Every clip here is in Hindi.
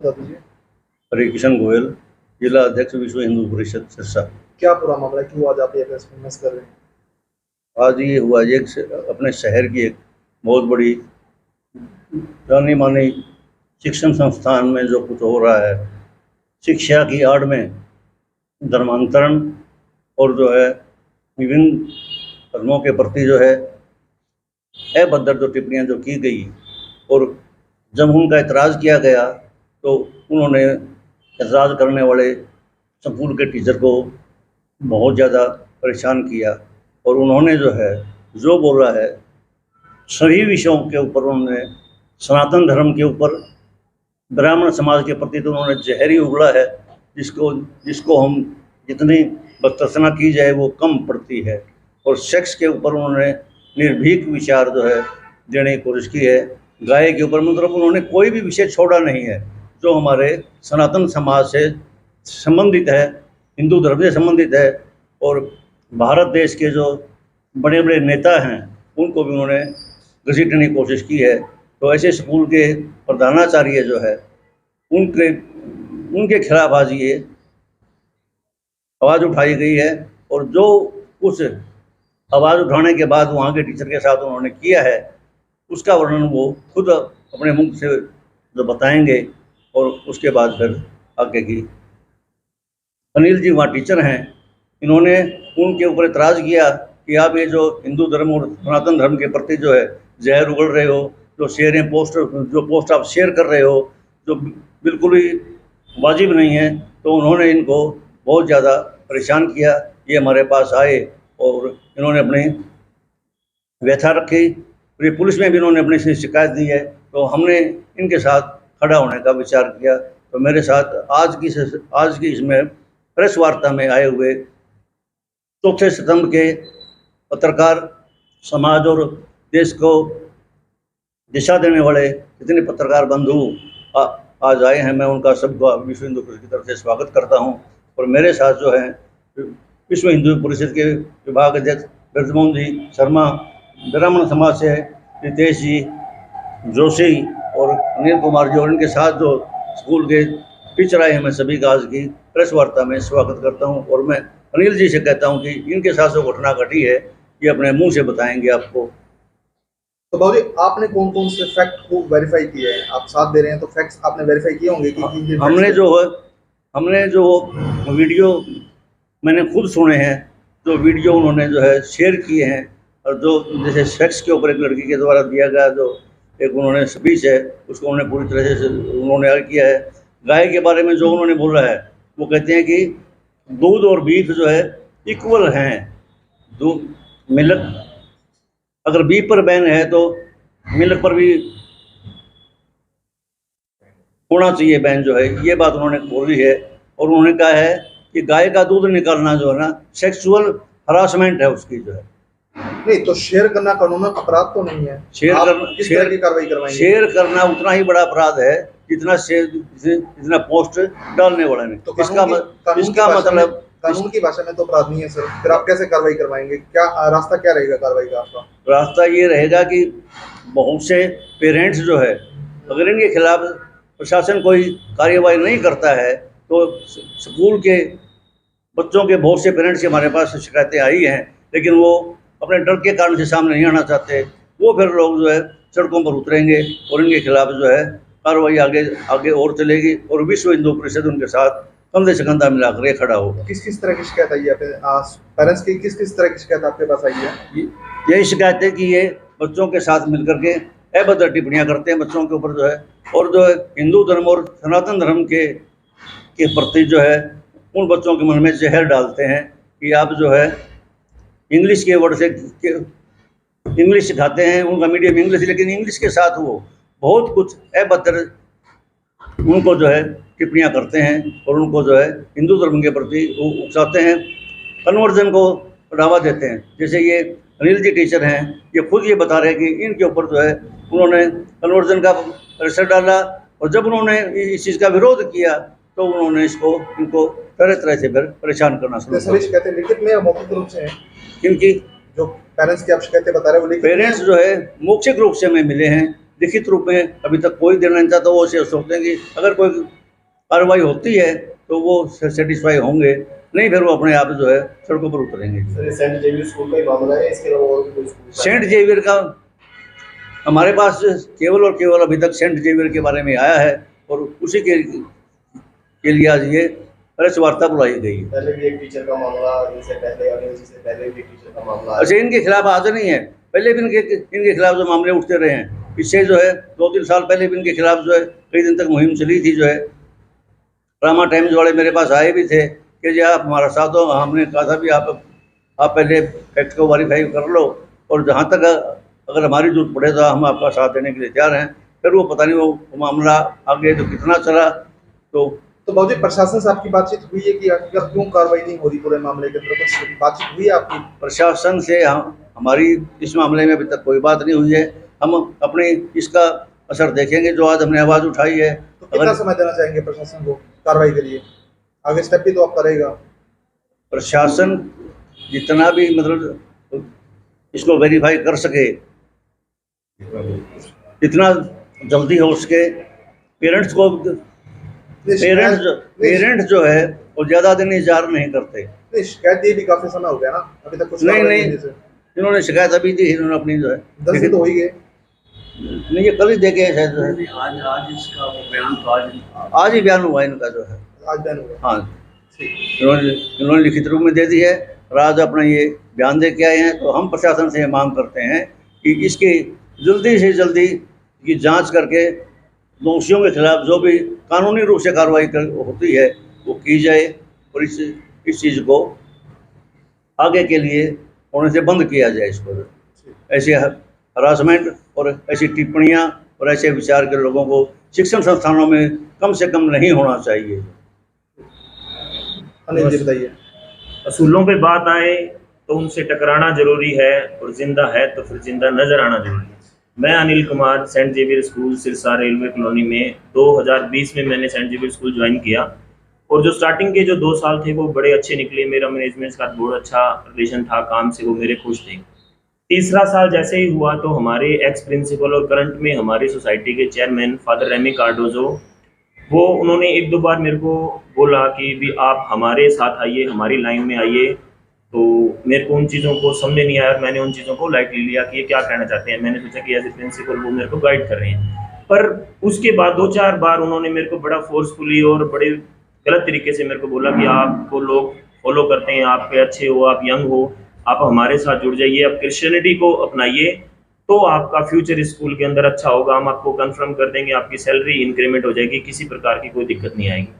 बता दीजिए। हरे किशन गोयल, जिला अध्यक्ष विश्व हिंदू परिषद सिरसा। क्या पूरा मामला है, क्यों आज आप ये प्रेस कॉन्फ्रेंस कर रहे हैं? आज ये हुआ अपने शहर की एक बहुत बड़ी जानी मानी शिक्षण संस्थान में जो कुछ हो रहा है, शिक्षा की आड़ में धर्मांतरण और जो है विभिन्न धर्मों के प्रति जो है अभद्र जो टिप्पणियां जो की गई, और जब उनका एतराज़ किया गया तो उन्होंने एतराज़ करने वाले स्कूल के टीचर को बहुत ज़्यादा परेशान किया। और उन्होंने जो है जो बोला है सभी विषयों के ऊपर उन्होंने सनातन धर्म के ऊपर, ब्राह्मण समाज के प्रति तो उन्होंने जहरी उगला है, जिसको हम जितनी भर्त्सना की जाए वो कम पड़ती है। और सेक्स के ऊपर उन्होंने निर्भीक विचार जो है देने की कोशिश की है। गाय के ऊपर मतलब उन्होंने कोई भी विषय छोड़ा नहीं है जो हमारे सनातन समाज से संबंधित है, हिंदू धर्म से संबंधित है। और भारत देश के जो बड़े बड़े नेता हैं उनको भी उन्होंने घसीटने की कोशिश की है। तो ऐसे स्कूल के प्रधानाचार्य जो है उनके खिलाफ आज ये आवाज़ उठाई गई है। और जो उस आवाज़ उठाने के बाद वहाँ के टीचर के साथ उन्होंने किया है उसका वर्णन वो खुद अपने मुंह से जो बताएंगे। और उसके बाद फिर आगे की अनिल जी वहाँ टीचर हैं, इन्होंने उनके ऊपर इतराज़ किया कि आप ये जो हिंदू धर्म और सनातन धर्म के प्रति जो है जहर उगल रहे हो, जो पोस्ट आप शेयर कर रहे हो जो बिल्कुल ही वाजिब नहीं है। तो उन्होंने इनको बहुत ज़्यादा परेशान किया। ये हमारे पास आए और इन्होंने अपनी व्यथा रखी, और ये पुलिस में भी इन्होंने अपनी शिकायत दी है। तो हमने इनके साथ खड़ा होने का विचार किया। तो मेरे साथ आज की इसमें प्रेस वार्ता में आए हुए चौथे स्तंभ के पत्रकार समाज और देश को दिशा देने वाले जितने पत्रकार बंधु आज आए हैं, मैं उनका सबका विश्व हिंदू परिषद की तरफ से स्वागत करता हूं। और मेरे साथ जो है विश्व हिंदू परिषद के विभाग अध्यक्ष ब्रजमोहन जी शर्मा, ब्राह्मण समाज से रितेश जी जोशी और अनिल कुमार जी, और इनके साथ जो स्कूल के टीचर आए हैं, मैं सभी का आज की प्रेस वार्ता में स्वागत करता हूं। और मैं अनिल जी से कहता हूं कि इनके साथ जो घटना घटी है ये अपने मुंह से बताएंगे आपको। तो बाबू जी, आपने कौन कौन से फैक्ट को वेरीफाई किए हैं? आप साथ दे रहे हैं तो फैक्ट्स आपने वेरीफाई किए होंगे कि हमने जो वीडियो मैंने खुद सुने हैं, जो वीडियो उन्होंने जो है शेयर किए हैं, और जो जैसे सेक्स के ऊपर एक लड़की के द्वारा दिया गया जो एक उन्होंने स्पीच है उसको उन्होंने पूरी तरह से उन्होंने किया है। गाय के बारे में जो उन्होंने बोला है वो कहते हैं कि दूध और बीफ जो है इक्वल हैं। दूध मिल्क, अगर बीफ पर बैन है तो मिल्क पर भी होना चाहिए बैन जो है, ये बात उन्होंने बोली है। और उन्होंने कहा है कि गाय का दूध निकालना जो है ना सेक्सुअल हरासमेंट है उसकी जो है। नहीं तो शेयर करना कानूनन अपराध तो नहीं है? किस तरह की कार्रवाई करवाएंगे? शेयर करना उतना ही बड़ा अपराध है जितना पोस्ट डालने वाला ने। तो इसका मतलब कानून की भाषा में तो अपराध नहीं है सर, फिर आप कैसे कार्रवाई करवाएंगे? क्या रास्ता क्या रहेगा कार्रवाई का आपका? रास्ता ये रहेगा कि बहुत से पेरेंट्स जो है अगर इनके खिलाफ प्रशासन कोई कार्यवाही नहीं करता है तो स्कूल के बच्चों के बहुत से पेरेंट्स के हमारे पास शिकायतें आई हैं, लेकिन वो अपने डर के कारण से सामने नहीं आना चाहते। वो फिर लोग जो है सड़कों पर उतरेंगे और इनके खिलाफ जो है कार्रवाई आगे और चलेगी। और विश्व हिंदू परिषद उनके साथ कंधे से कंधा मिलाकर ये खड़ा होगा। किस तरह की शिकायत आई है पेरेंट्स की? किस तरह की शिकायत आपके पास आई है? यही शिकायत है कि ये बच्चों के साथ मिलकर के अभद्र टिप्पणियां करते हैं बच्चों के ऊपर जो है, और जो है हिंदू धर्म और सनातन धर्म के प्रति जो है उन बच्चों के मन में जहर डालते हैं कि आप जो है इंग्लिश के वर्ड से इंग्लिश सिखाते हैं, उनका मीडियम इंग्लिश, लेकिन इंग्लिश के साथ वो बहुत कुछ अभद्र उनको जो है टिप्पणियां करते हैं और उनको जो है हिंदू धर्म के प्रति उकसाते हैं, कन्वर्जन को बढ़ावा देते हैं। जैसे ये अनिल जी टीचर हैं, ये खुद ये बता रहे हैं कि इनके ऊपर जो है उन्होंने कन्वर्जन का प्रेशर डाला, और जब उन्होंने इस चीज़ का विरोध किया तो उन्होंने इनको तरह तरह से फिर परेशान करना शुरू किया। शिकायतें लिखित में या मौखिक रूप से हैं? क्योंकि जो पेरेंट्स की आप शिकायतें बता रहे हैं वो पेरेंट्स जो है मौखिक रूप से हमें मिले हैं, लिखित रूप में अभी तक कोई देना नहीं चाहता। वो सोचते हैं कि अगर कोई कार्रवाई होती है तो वो सेटिस्फाई होंगे, नहीं फिर वो अपने आप जो है सड़कों पर उतरेंगे। सर सेंट जेवियर स्कूल का ही मामला है, इसके अलावा और भी कोई स्कूल? सेंट जेवियर का हमारे पास केवल और केवल अभी तक सेंट जेवियर के बारे में आया है और उसी के लिए आज ये प्रेस वार्ता बुलाई गई है। पहले भी एक टीचर का मामला, इनसे पहले और इनसे पहले भी एक टीचर का मामला है। अच्छा, इनके खिलाफ आज नहीं है, पहले भी इनके खिलाफ जो मामले उठते रहे हैं, इससे जो है 2-3 साल पहले भी इनके खिलाफ जो है कई दिन तक मुहिम चली थी। जो है ड्रामा टाइम्स वाले मेरे पास आए भी थे कि जी आप हमारा साथ हो। हमने कहा था भी आप पहले फैक्ट को वेरीफाई कर लो और जहाँ तक अगर हमारी जरूरत पड़े तो हम आपका साथ देने के लिए तैयार हैं। फिर वो पता नहीं वो मामला आगे तो कितना चला। तो बाबूजी प्रशासन से आपकी बातचीत हुई है कि आखिर क्यों कार्रवाई नहीं हो रही पूरे मामले के अंदर? कुछ बातचीत हुई है आपकी? प्रशासन से हमारी इस मामले में अभी तक कोई बात नहीं हुई है। हम अपने इसका असर देखेंगे जो आज हमने आवाज़ उठाई है। तो कितना समय देना चाहेंगे प्रशासन को कार्रवाई के लिए? आगे स्टेप भी तो आप करेगा प्रशासन, जितना भी मतलब इसको वेरीफाई कर सके, जितना जल्दी हो उसके पेरेंट्स जो है वो ज़्यादा दिन इंतजार नहीं करते। नहीं, शिकायत ये भी काफी समय हो गया ना, अभी तक कुछ नहीं, इन्होंने शिकायत अभी दी, इन्होंने अपनी जो है 10 दिन तो हो ही गए। नहीं, ये कल ही देखे हैं शायद। आज इसका बयान तो आज ही बयान हुआ इनका जो है। आज बयान हुआ? हाँ, इन्होंने लिखित रूप में दे दी है और आज अपना ये बयान दे के आए हैं। तो हम प्रशासन से मांग करते हैं कि इसकी जल्दी से जल्दी की जांच करके दोषियों के खिलाफ जो भी कानूनी रूप से कार्रवाई होती है वो की जाए और इस चीज़ को आगे के लिए होने से बंद किया जाए। इसको ऐसे हरासमेंट और ऐसी टिप्पणियां और ऐसे विचार के लोगों को शिक्षण संस्थानों में कम से कम नहीं होना चाहिए। अनिल जी बताइए। असूलों पे बात आए तो उनसे टकराना जरूरी है और जिंदा है तो फिर जिंदा नजर आना जरूरी है। मैं Anil Kumar saint Xavier school Sirsa railway colony में 2020 में मैंने सेंट जेवियर स्कूल ज्वाइन किया और जो स्टार्टिंग के जो 2 साल थे वो बड़े अच्छे निकले। मेरा मैनेजमेंट का बहुत अच्छा रिलेशन था, काम से वो मेरे खुश थे। तीसरा साल जैसे ही हुआ तो हमारे एक्स प्रिंसिपल और करंट में हमारी सोसाइटी के चेयरमैन फादर रेमी कार्डोजो, वो उन्होंने 1-2 बार मेरे को बोला कि भी आप हमारे साथ आइए, हमारी लाइन में आइए। तो मेरे को उन चीज़ों को समझ नहीं आया और मैंने उन चीज़ों को लाइटली लिया कि ये क्या कहना चाहते हैं। मैंने सोचा कि एज ए प्रिंसिपल वो मेरे को गाइड कर रहे हैं। पर उसके बाद 2-4 बार उन्होंने मेरे को बड़ा फोर्सफुली और बड़े गलत तरीके से मेरे को बोला कि आपको लोग फॉलो करते हैं, आप अच्छे हो, आप यंग हो, आप हमारे साथ जुड़ जाइए, आप क्रिश्चियनिटी को अपनाइए तो आपका फ्यूचर स्कूल के अंदर अच्छा होगा, हम आपको कंफर्म कर देंगे, आपकी सैलरी इंक्रीमेंट हो जाएगी, किसी प्रकार की कोई दिक्कत नहीं आएगी।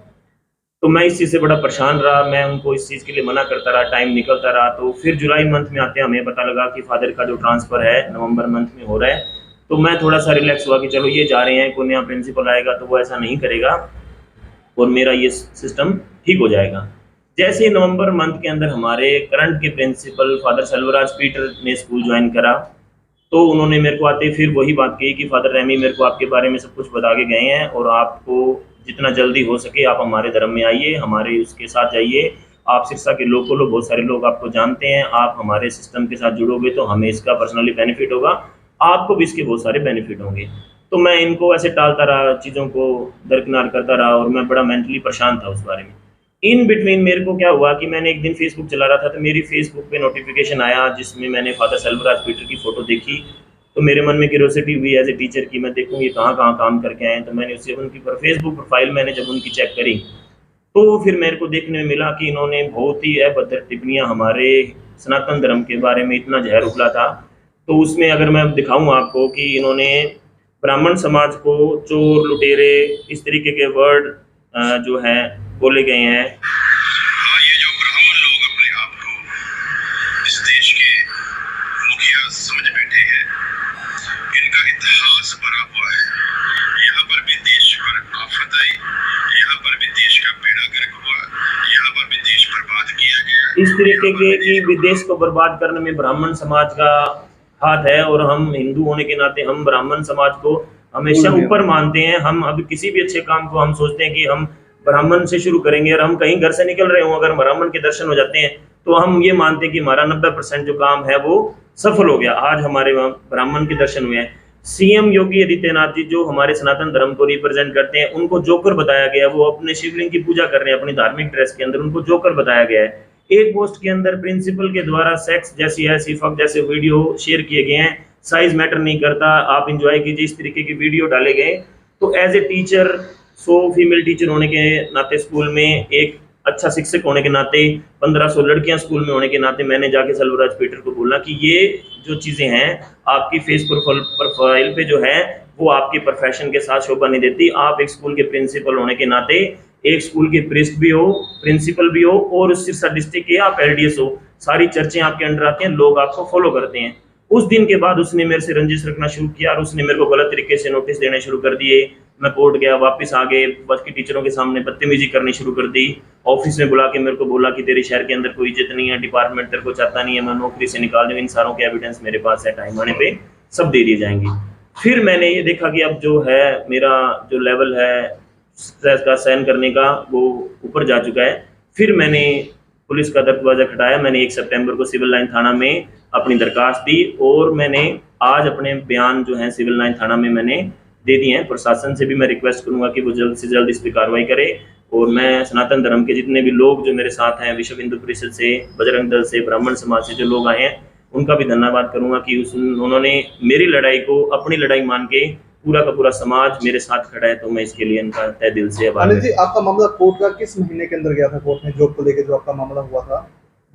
तो मैं इस चीज़ से बड़ा परेशान रहा, मैं उनको इस चीज़ के लिए मना करता रहा, टाइम निकलता रहा। तो फिर जुलाई मंथ में आते हमें पता लगा कि फादर का जो ट्रांसफ़र है नवंबर मंथ में हो रहा है। तो मैं थोड़ा सा रिलैक्स हुआ कि चलो ये जा रहे हैं, कोई नया प्रिंसिपल आएगा तो वो ऐसा नहीं करेगा और मेरा ये सिस्टम ठीक हो जाएगा। जैसे ही नवंबर मंथ के अंदर हमारे करंट के प्रिंसिपल फादर सेल्वराज पीटर ने स्कूल ज्वाइन करा तो उन्होंने मेरे को आते फिर वही बात कही कि फादर रेमी मेरे को आपके बारे में सब कुछ बता के गए हैं और आपको जितना जल्दी हो सके आप हमारे धर्म में आइए, हमारे उसके साथ जाइए। आप सिरसा के लोकल हो, बहुत सारे लोग आपको जानते हैं, आप हमारे सिस्टम के साथ जुड़ोगे तो हमें इसका पर्सनली बेनिफिट होगा, आपको भी इसके बहुत सारे बेनिफिट होंगे। तो मैं इनको ऐसे टालता रहा, चीज़ों को दरकिनार करता रहा और मैं बड़ा मेंटली परेशान था उस बारे में। इन बिटवीन मेरे को क्या हुआ कि मैंने एक दिन फेसबुक चला रहा था तो मेरी फेसबुक पे नोटिफिकेशन आया जिसमें मैंने फादर सेल्वराज पीटर की फ़ोटो देखी। तो मेरे मन में क्यूरियोसिटी हुई एज ए टीचर की मैं देखूँ ये कहाँ कहाँ काम करके आए हैं। तो मैंने उससे उनकी फेसबुक प्रोफाइल मैंने जब उनकी चेक करी तो फिर मेरे को देखने में मिला कि इन्होंने बहुत ही अभद्र टिप्पणियाँ हमारे सनातन धर्म के बारे में इतना जहर उगला था। तो उसमें अगर मैं दिखाऊँ आपको कि इन्होंने ब्राह्मण समाज को चोर, लुटेरे, इस तरीके के वर्ड जो हैं बोले गए हैं। ये जो ब्राह्मण लोग अपने आप को इस देश के मुखिया समझ बैठे हैं, इनका इतिहास भरा हुआ है। यहाँ पर भी देश पर आफत आई, यहाँ पर भी देश का बेड़ा गर्क हुआ, यहाँ पर भी देश बर्बाद किया गया। इस तरीके के कि विदेश को बर्बाद करने में ब्राह्मण समाज का हाथ है और हम हिंदू होने के नाते हम ब्राह्मण समाज को हमेशा ऊपर मानते हैं। हम अब किसी भी अच्छे काम को हम सोचते हैं कि हम ब्राह्मण से शुरू करेंगे और हम कहीं घर से निकल रहे हों अगर ब्राह्मण के दर्शन हो जाते हैं तो हम ये मानते हैं कि हमारा 90% जो काम है वो सफल हो गया। आज हमारे वहाँ ब्राह्मण के दर्शन हुए हैं। सीएम योगी आदित्यनाथ जी जो हमारे सनातन धर्म को रिप्रेजेंट करते हैं, उनको जोकर बताया गया है। वो अपने शिवलिंग की पूजा कर रहे हैं अपनी धार्मिक ड्रेस के अंदर, उनको जोकर बताया गया है। एक पोस्ट के अंदर प्रिंसिपल के द्वारा सेक्स जैसी ऐसी फक जैसे वीडियो शेयर किए गए हैं। साइज मैटर नहीं करता, आप इंजॉय कीजिए, इस तरीके की वीडियो डाले गए। तो as a teacher, 100 female teacher होने के नाते, स्कूल में एक अच्छा शिक्षक होने के नाते, 1500 लड़कियां स्कूल में होने के नाते, मैंने जाके सेल्वराज पीटर को बोला कि ये जो चीज़ें हैं आपकी फेस प्रोफाइल पे जो है वो आपके प्रोफेशन के साथ शोभा नहीं देती। आप एक स्कूल के प्रिंसिपल होने के नाते, एक स्कूल के प्रिस्ट भी हो, प्रिंसिपल भी हो, और सिरसा डिस्ट्रिक्ट के आप LDS हो, सारी चर्चाएं आपके अंडर आती हैं, लोग आपको फॉलो करते हैं। उस दिन के बाद उसने मेरे से रंजिश रखना शुरू किया और उसने मेरे को गलत तरीके से नोटिस देने शुरू कर दिए। मैं कोर्ट गया, वापस आ गए, बस की टीचरों के सामने बदतमीजी करनी शुरू कर दी। ऑफिस में बुला के मेरे को बोला कि तेरे शहर के अंदर कोई इज्जत नहीं है, डिपार्टमेंट तेरे को चाहता नहीं है, मैं नौकरी से निकाल दूँ। इन सारों के एविडेंस मेरे पास है, टाइम आने पे सब दे दिए जाएंगे। फिर मैंने ये देखा कि अब जो है मेरा जो लेवल है स्ट्रेस का सहन करने का वो ऊपर जा चुका है। फिर मैंने पुलिस का दरवाजा खटाया। मैंने 1 सितंबर को सिविल लाइन थाना में अपनी दरखास्त दी और मैंने आज अपने बयान जो है सिविल लाइन थाना में मैंने दे दिए हैं। प्रशासन से भी मैं रिक्वेस्ट करूंगा कि वो जल्द से जल्द इस पर कार्रवाई करे। और मैं सनातन धर्म के जितने भी लोग जो मेरे साथ हैं, विश्व हिंदू परिषद से, बजरंग दल से, ब्राह्मण समाज से जो लोग आए हैं, उनका भी धन्यवाद करूंगा कि उन्होंने मेरी लड़ाई को अपनी लड़ाई मान के पूरा का पूरा समाज मेरे साथ खड़ा है। तो मैं इसके लिए इनका तहे दिल से आभार। अनिल जी, आपका मामला कोर्ट का किस महीने के अंदर गया था कोर्ट में, जॉब को लेकर जो आपका मामला हुआ था?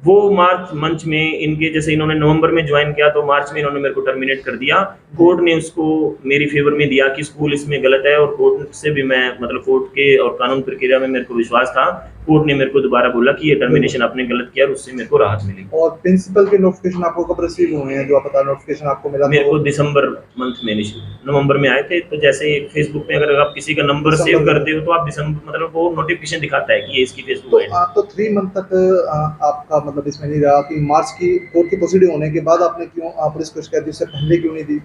वो मार्च मंच में इनके, जैसे इन्होंने नवंबर में ज्वाइन किया तो मार्च में इन्होंने मेरे को टर्मिनेट कर दिया। कोर्ट ने उसको मेरी फेवर में दिया कि स्कूल इसमें गलत है, और कोर्ट से भी मैं मतलब कोर्ट के और कानून प्रक्रिया में मेरे को विश्वास था। कोर्ट ने मेरे को दोबारा बोला कि ये टर्मिनेशन आपने गलत किया और उससे मेरे को राहत मिली। और प्रिंसिपल के नोटिफिकेशन आपको कब रिसीव हुए हैं, जो आप बता नोटिफिकेशन आपको मिला? मेरे को दिसंबर मंथ में नवंबर में आए थे। तो जैसे फेसबुक पे अगर आप किसी का नंबर सेव करते हो तो आप दिसंबर मतलब वो नोटिफिकेशन दिखाता है कि ये इसकी फेसबुक तो आप तो 3 मंथ तक आपका मतलब इसमें नहीं रहा कि मार्च की कोर्ट की प्रोसीडिंग होने के बाद आपने क्यों पुलिस को शिकायत दी, उससे पहले क्यों नहीं दी?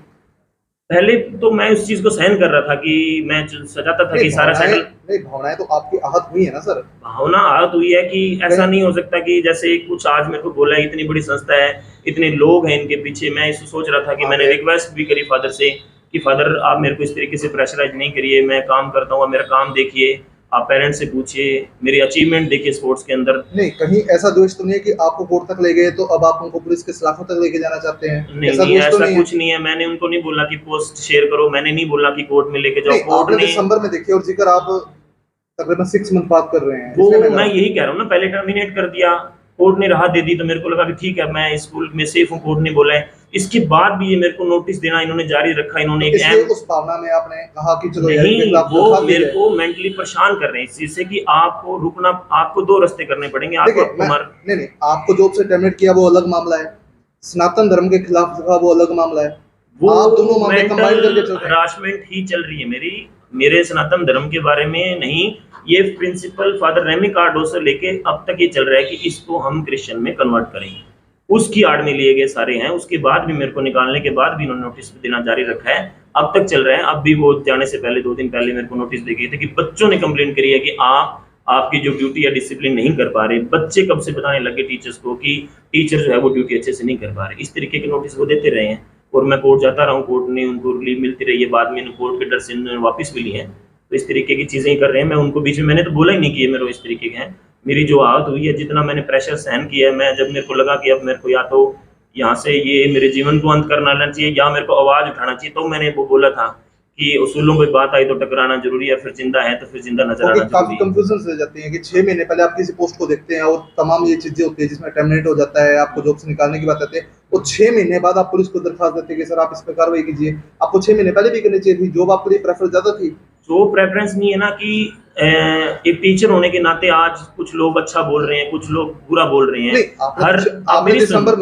पहले तो मैं उस चीज को सहन कर रहा था कि मैं सजाता था कि सारा सेटल। नहीं, भावनाएं तो आपकी आहत हुई है ना सर? भावना आहत हुई है कि ऐसा नहीं हो सकता कि जैसे कुछ आज मेरे को बोला है, इतनी बड़ी संस्था है, इतने लोग हैं इनके पीछे। मैं इसको सोच रहा था कि मैंने रिक्वेस्ट भी करी फादर से कि फादर आप मेरे को इस तरीके से प्रेशराइज नहीं करिए, मैं काम करता हूँ, मेरा काम देखिए, आप पेरेंट्स से पूछिए, मेरी अचीवमेंट देखिए स्पोर्ट्स के अंदर। नहीं, कहीं ऐसा दोष तो नहीं है कि आपको कोर्ट तक ले गए तो अब आप उनको पुलिस के सलाखों तक लेके जाना चाहते हैं? नहीं, ऐसा कुछ नहीं है। मैंने उनको नहीं बोला कि पोस्ट शेयर करो, मैंने नहीं बोला कि कोर्ट में लेके जाओ। कोर्ट ने दिसंबर में देखिए, और जिक्र आप तकरीबन 6 मंथ बात कर रहे हैं। वो मैं यही कह रहा हूँ ना, पहले टर्मिनेट कर दिया, कोर्ट ने राहत दे दी तो मेरे को लगा कि ठीक है मैं स्कूल में सेफ हूँ, कोर्ट ने बोला है। इसके बाद भी ये मेरे को नोटिस देना इन्होंने जारी रखा। इन्होंने उस भावना में आपने कहा कि चलो नहीं, वो मेरे को मेंटली परेशान कर रहे हैं इस चीज से कि आपको रुकना, आपको 2 रास्ते करने पड़ेंगे। नहीं, आपको जॉब से टर्मिनेट किया वो अलग मामला है, सनातन धर्म के खिलाफ वो अलग मामला है। वो आप दोनों मामले कंबाइन करके चल रहे हैं। हरासमेंट ही चल रही है मेरे सनातन धर्म के बारे में नहीं। ये प्रिंसिपल फादर रेमी कार्डो से लेके अब तक ये चल रहा है कि इसको हम क्रिश्चियन में कन्वर्ट करेंगे। उसकी आड़ में लिए गए सारे हैं। उसके बाद भी मेरे को निकालने के बाद भी इन्होंने नोटिस देना जारी रखा है, अब तक चल रहा है। अब भी वो जाने से पहले 2 दिन पहले मेरे को नोटिस दे गए थे कि बच्चों ने कंप्लेंट करी है कि आपकी जो ड्यूटी या डिसिप्लिन नहीं कर पा रहे। बच्चे कब से बताने लगे टीचर्स को कि टीचर जो है वो ड्यूटी अच्छे से नहीं कर पा रहे। इस तरीके के नोटिस वो देते रहे हैं और मैं कोर्ट जाता रहा हूँ, कोर्ट ने उनको रिलीव मिलती रही है। बाद में कोर्ट के डर से उन्होंने वापस भी ली है। तो इस तरीके की चीज़ें ही कर रहे हैं। मैं उनको बीच में मैंने तो बोला ही नहीं कि ये मेरे इस तरीके के हैं। मेरी जो आहत हुई है, जितना मैंने प्रेशर सहन किया है, मैं जब मेरे को लगा कि अब मेरे को या तो यहाँ से ये मेरे जीवन को अंत करना चाहिए या मेरे को आवाज़ उठाना चाहिए, तो मैंने वो बोला था कि उसूलों की बात आई तो टकराना जरूरी है, फिर जिंदा है तो फिर जिंदा नजर आना जरूरी है। काफी कंफ्यूजन से जाती है कि 6 महीने पहले आप किसी पोस्ट को देखते हैं और तमाम ये चीजें होती है जिसमें टर्मिनेट हो जाता है, आपको जॉब से निकालने की बात आती है, और 6 महीने बाद आप पुलिस को दरखास्त देते हैं कि सर आप इस पर कार्रवाई कीजिए। आपको 6 महीने पहले भी करनी चाहिए थी। जॉब आपके लिए प्रेफर ज्यादा थी। जो प्रेफरेंस नहीं है ना कि एक टीचर होने के नाते आज कुछ लोग अच्छा बोल रहे हैं, कुछ लोग बुरा बोल रहे हैं।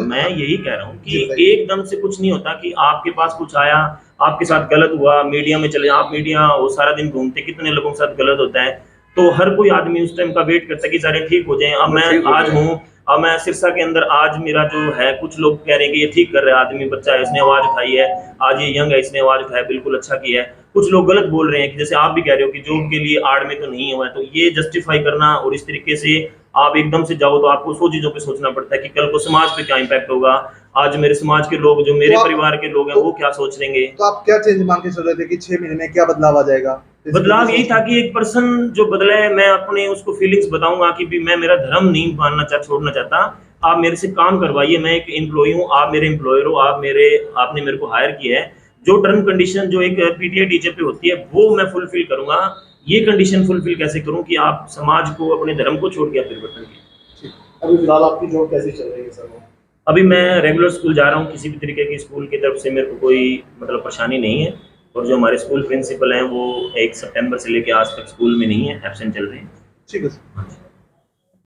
मैं यही कह रहा हूँ कि एकदम से कुछ नहीं होता कि आपके पास कुछ आया, आपके साथ गलत हुआ, मीडिया में चले, आप मीडिया वो सारा दिन घूमते, कितने लोगों के साथ गलत होता है। तो हर कोई आदमी उस टाइम का वेट करता है कि सारे ठीक हो जाएं। अब मैं आज हूँ, अब मैं सिरसा के अंदर आज मेरा जो है, कुछ लोग कह रहे हैं कि ये ठीक कर रहा है आदमी, बच्चा है, इसने आवाज उठाई है, आज ये यंग है, इसने आवाज उठाई, बिल्कुल अच्छा किया है। कुछ लोग गलत बोल रहे हैं कि जैसे आप भी कह रहे हो कि जॉब के लिए आड़ में तो नहीं हुआ है। तो ये जस्टिफाई करना और इस तरीके से आप एकदम से जाओ तो आपको 100 चीजों पे सोचना पड़ता है कि कल को समाज पे क्या इम्पैक्ट होगा, आज मेरे समाज के लोग, जो मेरे तो आप- परिवार के लोग हैं, वो क्या सोच लेंगे। तो आप क्या चेंज मान के चल रहे थे कि 6 महीने में क्या बदलाव आ जाएगा? बदलाव यही था कि एक पर्सन जो बदला है, मैं अपने उसको फीलिंग्स बताऊंगा कि भी मैं मेरा धर्म नहीं मानना छोड़ना चाहता, आप मेरे से काम करवाइए, मैं एक एम्प्लॉय हूँ, आप मेरे एम्प्लॉयर हो, आपने मेरे को हायर किया है, जो टर्म कंडीशन जो एक पीटीआई टीचर पे होती है वो मैं फुलफिल करूंगा। ये कंडीशन फुलफिल कैसे करूं कि आप समाज को, अपने धर्म को छोड़ के आप परिवर्तन कीजिए। अभी फिलहाल आपकी जॉब कैसी चल रही है सर? वो अभी मैं रेगुलर स्कूल जा रहा हूँ, किसी भी तरीके की स्कूल की तरफ से मेरे को कोई मतलब परेशानी नहीं है, और जो हमारे स्कूल प्रिंसिपल हैं वो 1 सितंबर से लेकर आज तक स्कूल में नहीं है, एब्सेंट चल रहे हैं। ठीक है सर।